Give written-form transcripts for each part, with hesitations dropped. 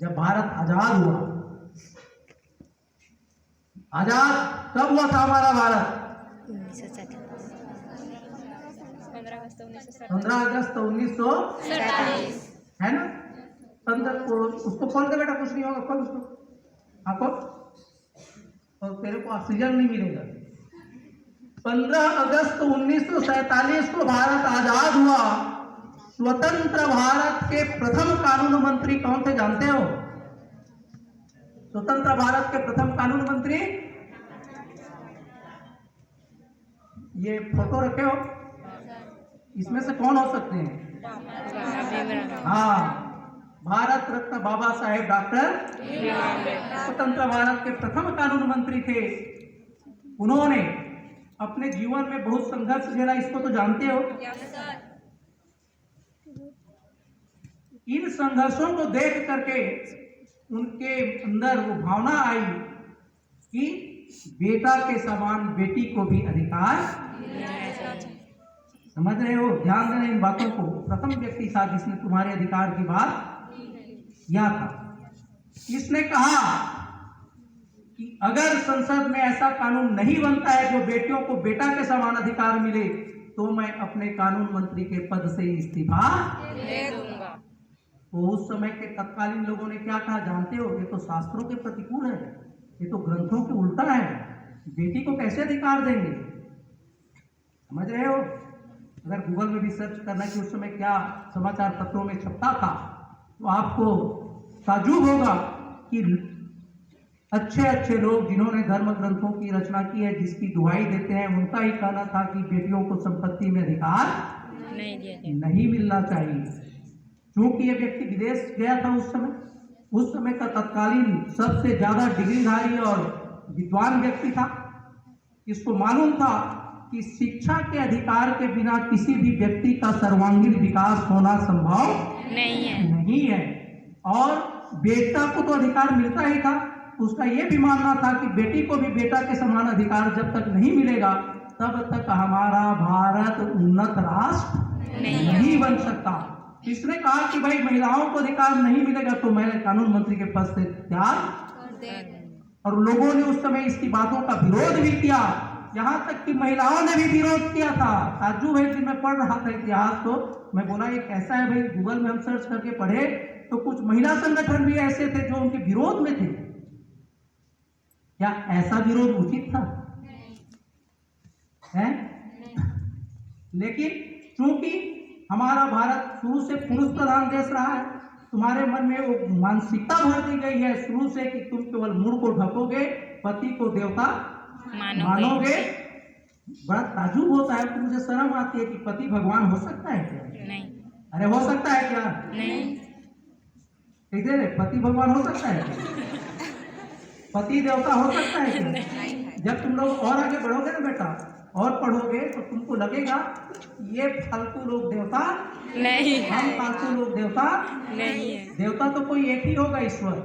जब भारत आजाद हुआ। आजाद कब हुआ था हमारा भारत? 15 अगस्त 1947 है ना? उसको खोल दे बेटा, कुछ नहीं होगा, खोल उसको। आपको और तेरे को ऑक्सीजन नहीं मिलेगा। 15 अगस्त 1947 को भारत आजाद हुआ। स्वतंत्र भारत के प्रथम कानून मंत्री कौन थे जानते हो? स्वतंत्र भारत के प्रथम कानून मंत्री, ये फोटो रखे हो, इसमें से कौन हो सकते हैं? हाँ, भारत रत्न बाबा साहेब डॉक्टर स्वतंत्र भारत के प्रथम कानून मंत्री थे। उन्होंने अपने जीवन में बहुत संघर्ष झेला, इसको तो जानते हो। इन संघर्षों को देख करके उनके अंदर वो भावना आई कि बेटा के समान बेटी को भी अधिकार। समझ रहे हो? ध्यान देना इन बातों को। प्रथम व्यक्ति था जिसने तुम्हारे अधिकार की बात किया था। इसने कहा कि अगर संसद में ऐसा कानून नहीं बनता है जो बेटियों को बेटा के समान अधिकार मिले, तो मैं अपने कानून मंत्री के पद से इस्तीफा दे दूंगा। तो उस समय के तत्कालीन लोगों ने क्या कहा जानते हो? ये तो शास्त्रों के प्रतिकूल है, ये तो ग्रंथों के उल्टा है, बेटी को कैसे अधिकार देंगे? समझ रहे हो? अगर गूगल में भी सर्च करना कि उस समय क्या समाचार पत्रों में छपता था, तो आपको ताज्जुब होगा कि अच्छे अच्छे लोग जिन्होंने धर्म ग्रंथों की रचना की है, जिसकी दुहाई देते हैं, उनका ही कहना था कि बेटियों को संपत्ति में अधिकार नहीं मिलना चाहिए। क्योंकि ये व्यक्ति विदेश गया था उस समय का तत्कालीन सबसे ज्यादा डिग्रीधारी और विद्वान व्यक्ति था। इसको मालूम था कि शिक्षा के अधिकार के बिना किसी भी व्यक्ति का सर्वांगीण विकास होना संभव नहीं है। और बेटा को तो अधिकार मिलता ही था, उसका यह भी मानना था कि बेटी को भी बेटा के समान अधिकार जब तक नहीं मिलेगा, तब तक हमारा भारत उन्नत राष्ट्र नहीं बन सकता। इसने कहा कि भाई महिलाओं को अधिकार नहीं मिलेगा तो मैं कानून मंत्री के पद से त्याग। और लोगों ने उस समय इसकी बातों का विरोध भी किया, यहाँ तक कि महिलाओं ने भी विरोध किया था। ताज्जुब है कि मैं पढ़ रहा था इतिहास, तो मैं बोला ये कैसा है भाई, गूगल में हम सर्च करके पढ़े तो कुछ महिला संगठन भी ऐसे थे जो उनके विरोध में थे। क्या ऐसा विरोध उचित था? है? लेकिन चूंकि हमारा भारत शुरू से पुरुष प्रधान देश रहा है, तुम्हारे मन में वो मानसिकता भर दी गई है शुरू से कि तुम केवल मुंह को ढकोगे, पति को देवता मानोगे। बड़ा ताज्जुब होता है कि मुझे शर्म आती है कि पति भगवान हो सकता है क्या? नहीं। अरे हो सकता है क्या? नहीं। कैसे पति भगवान हो सकता है क्या? पति देवता हो सकता है क्या? जब तुम लोग और आगे बढ़ोगे ना बेटा और पढ़ोगे तो तुमको लगेगा ये फालतू लोग देवता नहीं, हम फालतू लोग देवता नहीं है। देवता तो कोई एक ही होगा, ईश्वर।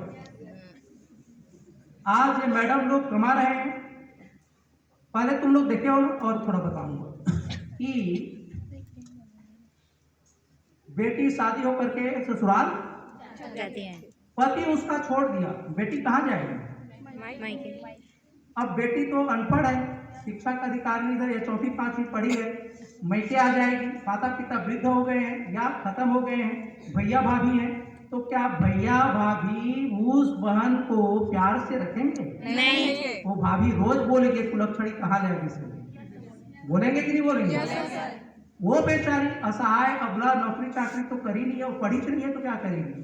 आज ये मैडम लोग कमा रहे हैं, पहले तुम लोग देखे हो और थोड़ा बताऊंगा कि बेटी शादी होकर के ससुराल जाती है, पति उसका छोड़ दिया, बेटी कहाँ जाएगी? अब बेटी तो अनपढ़ है, शिक्षा का अधिकार नहीं है, 4वीं 5वीं पढ़ी है, मैके आ जाएगी, माता पिता वृद्ध हो गए हैं या खत्म हो गए हैं, भैया भाभी हैं, तो क्या भैया भाभी उस बहन को प्यार से रखेंगे? नहीं। वो भाभी रोज बोलेंगे कुलक्षणी कहाँ ले किसे, बोलेंगे कि नहीं बोलेंगे? वो बेचारी असहाय अबला, नौकरी चाकरी तो करी नहीं है, वो पढ़ी नहीं है तो क्या करेगी?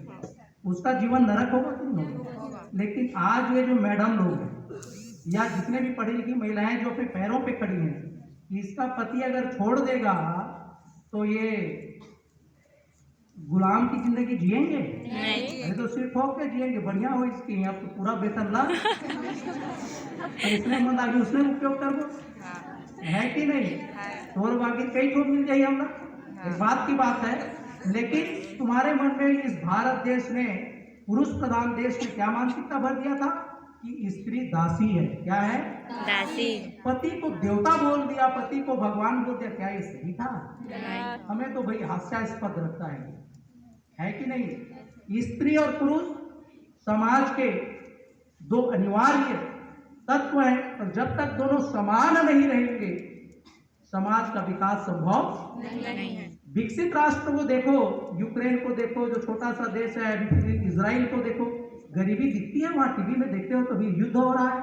उसका जीवन नरक होगा कि नहीं होगा? लेकिन आज ये जो मैडम लोग हैं या जितने भी पढ़ी लिखी महिलाएं जो अपने पैरों पे खड़ी हैं, इसका पति अगर छोड़ देगा तो ये गुलाम की जिंदगी जिएंगे? नहीं। अरे तो सिर्फ ठोक के जिएंगे, बढ़िया हो इसकी, अब तो पूरा वेतन ला तो इसने मन आगे उसने उपयोग कर दो, है कि नहीं? और बाकी कई ठोक मिल जाइए हम लोग, इस बात की बात है। लेकिन तुम्हारे मन में इस भारत देश ने, पुरुष प्रधान देश ने क्या मानसिकता भर दिया था कि स्त्री दासी है। क्या है? दासी। पति को देवता बोल दिया, पति को भगवान बोल दिया। क्या ये सही था? हमें तो भाई हास्यास्पद लगता है कि नहीं? स्त्री और पुरुष समाज के दो अनिवार्य तत्व हैं, और जब तक दोनों समान नहीं रहेंगे समाज का विकास संभव नहीं है। विकसित राष्ट्र को देखो, यूक्रेन को देखो, जो छोटा सा देश है, अभी फिर इजराइल को देखो, गरीबी दिखती है वहां, टीवी में देखते हो कभी युद्ध हो रहा है।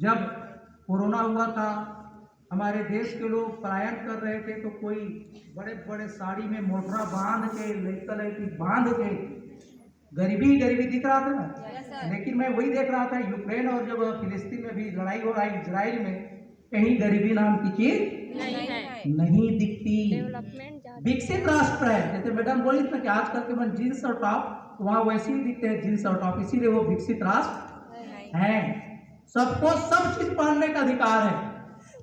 जब कोरोना हुआ था, हमारे देश के लोग पलायन कर रहे थे, तो कोई बड़े बड़े साड़ी में मोटरा बांध के, लड़की बांध के, गरीबी गरीबी दिख रहा था ना। लेकिन मैं वही देख रहा था यूक्रेन और जब फिलिस्तीन में भी लड़ाई हो रहा है, इजराइल में, कहीं गरीबी नाम की चीज नहीं दिखती। विकसित राष्ट्र है, जैसे मैडम बोली ना कि आजकल के मन जींस और टॉप, वहां वैसे ही दिखते हैं जींस और टॉप, इसीलिए वो विकसित राष्ट्र है। सबको सब चीज पहनने का अधिकार है,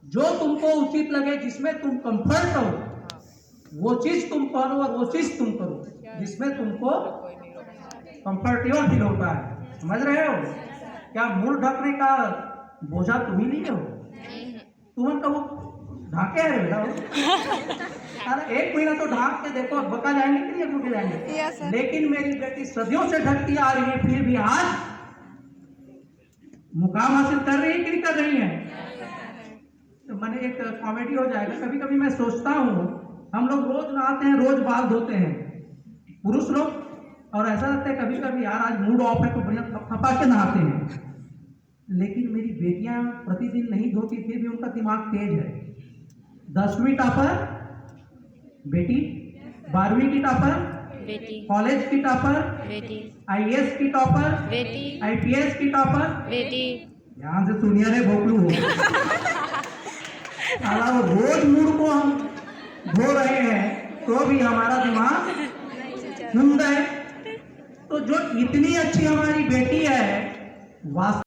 जो तुमको उचित लगे, जिसमें तुम कंफर्ट हो वो चीज तुम पहनो और वो चीज तुम करो जिसमें तुमको कंफर्टेबल फील होता है। समझ रहे हो? क्या मुंह ढकने का बोझा तुम ही लिए हो? तुम तो वो ढाके है बेटा। अरे एक महीना तो ढाक के देखो, बका जाएंगे कि नहीं भूखे जाएंगे। लेकिन मेरी बेटी सदियों से ढकती आ रही है, फिर भी आज मुकाम हासिल कर रही है कि नहीं कर रही है? तो मैंने एक कॉमेडी हो जाएगा, कभी कभी मैं सोचता हूँ, हम लोग रोज नहाते हैं, रोज बाल धोते हैं पुरुष लोग, और ऐसा लगता है कभी कभी यार आज मूड ऑफ है तो बढ़िया थपा के नहाते हैं। लेकिन मेरी बेटियां प्रतिदिन नहीं धोती, फिर भी उनका दिमाग तेज है। 10वीं टॉपर बेटी, 12वीं की टॉपर बेटी, कॉलेज की टॉपर बेटी, IAS की टॉपर बेटी, IPS की टॉपर बेटी। ध्यान से सुनिए रे भोकलू हो। वो रोज मूड को हम धो रहे हैं तो भी हमारा दिमाग धुंध है। तो जो इतनी अच्छी हमारी बेटी है, वास्तव